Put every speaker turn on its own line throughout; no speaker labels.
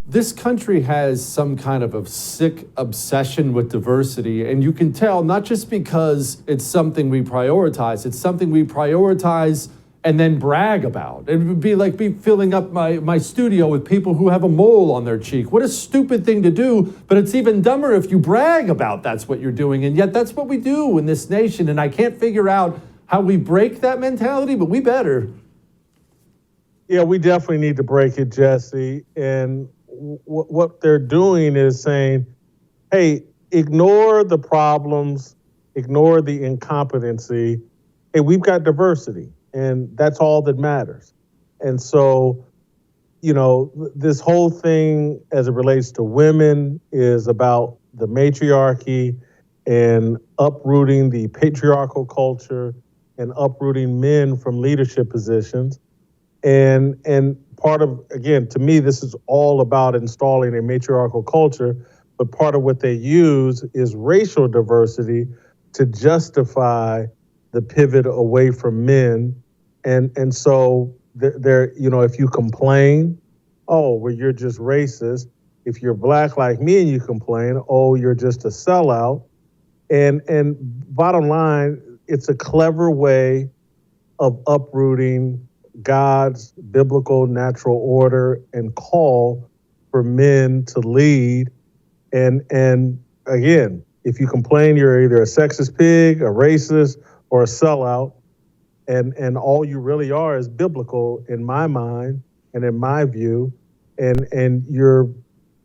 This country has some kind of a sick obsession with diversity, and you can tell not just because it's something we prioritize, it's something we prioritize and then brag about. It would be like me filling up my studio with people who have a mole on their cheek. What a stupid thing to do, but it's even dumber if you brag about that's what you're doing, and yet that's what we do in this nation, and I can't figure out how we break that mentality, but we better.
Yeah, we definitely need to break it, Jesse. And what they're doing is saying, hey, ignore the problems, ignore the incompetency. Hey, we've got diversity, and that's all that matters. And so, this whole thing as it relates to women is about the matriarchy and uprooting the patriarchal culture and uprooting men from leadership positions. And part of, again, to me, this is all about installing a matriarchal culture, but part of what they use is racial diversity to justify the pivot away from men. And so they're, if you complain, oh, well, you're just racist. If you're black like me and you complain, oh, you're just a sellout. And bottom line, it's a clever way of uprooting God's biblical natural order and call for men to lead. And again, if you complain, you're either a sexist pig, a racist, or a sellout. And all you really are is biblical in my mind and in my view. And you're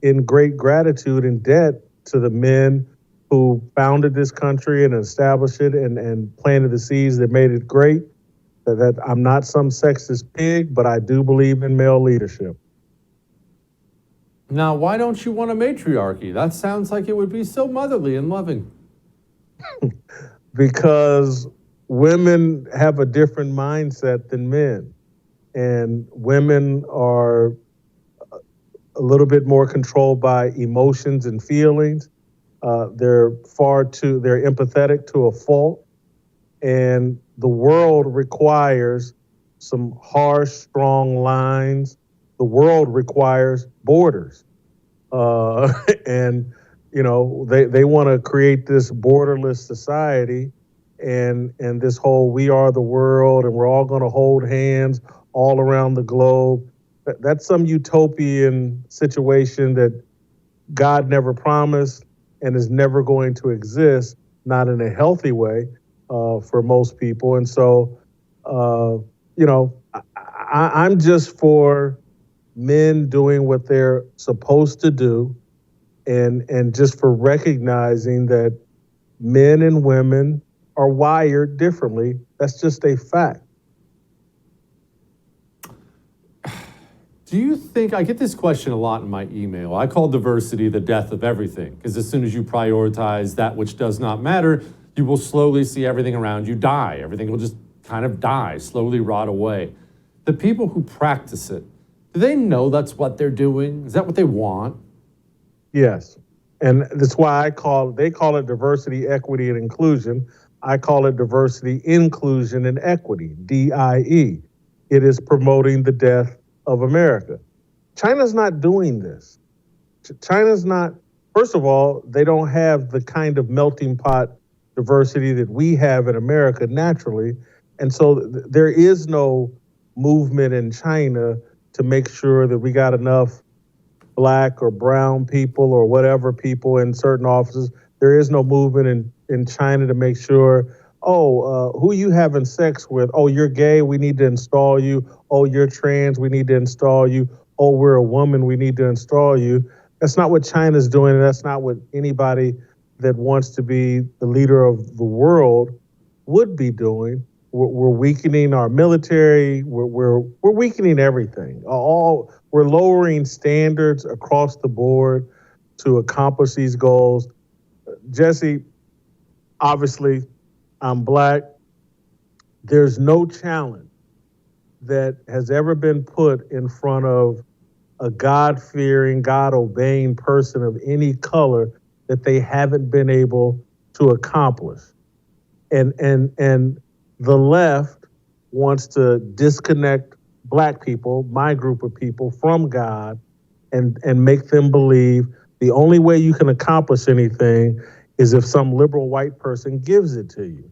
in great gratitude and debt to the men who founded this country and established it and planted the seeds that made it great. That I'm not some sexist pig, but I do believe in male leadership.
Now, why don't you want a matriarchy? That sounds like it would be so motherly and loving.
Because women have a different mindset than men. And women are a little bit more controlled by emotions and feelings. They're empathetic to a fault. And the world requires some harsh, strong lines. The world requires borders. And, they want to create this borderless society and this whole we are the world and we're all going to hold hands all around the globe. That's some utopian situation that God never promised and is never going to exist, not in a healthy way. For most people. And so, I'm just for men doing what they're supposed to do and just for recognizing that men and women are wired differently. That's just a fact.
Do you think, I get this question a lot in my email. I call diversity the death of everything, because as soon as you prioritize that which does not matter, you will slowly see everything around you die. Everything will just kind of die, slowly rot away. The people who practice it, do they know that's what they're doing? Is that what they want?
Yes. And that's why they call it diversity, equity, and inclusion. I call it diversity, inclusion, and equity, DIE. It is promoting the death of America. China's not doing this. China's not, first of all, they don't have the kind of melting pot diversity that we have in America naturally. And so there is no movement in China to make sure that we got enough black or brown people or whatever people in certain offices. There is no movement in China to make sure, who you having sex with? Oh, you're gay, we need to install you. Oh, you're trans, we need to install you. Oh, we're a woman, we need to install you. That's not what China's doing, and that's not what anybody that wants to be the leader of the world would be doing. We're weakening our military. We're weakening everything. We're lowering standards across the board to accomplish these goals. Jesse, obviously, I'm black. There's no challenge that has ever been put in front of a God-fearing, God-obeying person of any color that they haven't been able to accomplish. And the left wants to disconnect black people, my group of people, from God and make them believe the only way you can accomplish anything is if some liberal white person gives it to you.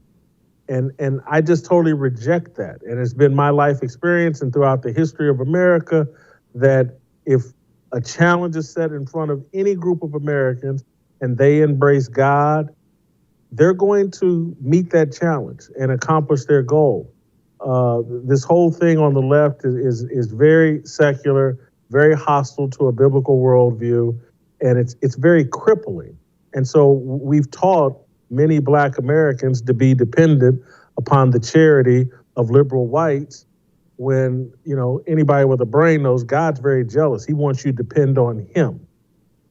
And I just totally reject that. And it's been my life experience and throughout the history of America that if a challenge is set in front of any group of Americans and they embrace God, they're going to meet that challenge and accomplish their goal. This whole thing on the left is very secular, very hostile to a biblical worldview, and it's very crippling. And so we've taught many Black Americans to be dependent upon the charity of liberal whites when, anybody with a brain knows God's very jealous. He wants you to depend on him,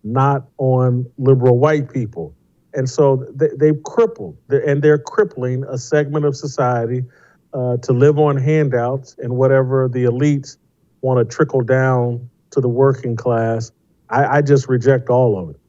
not on liberal white people. And so they've crippled, and they're crippling a segment of society to live on handouts and whatever the elites want to trickle down to the working class. I just reject all of it.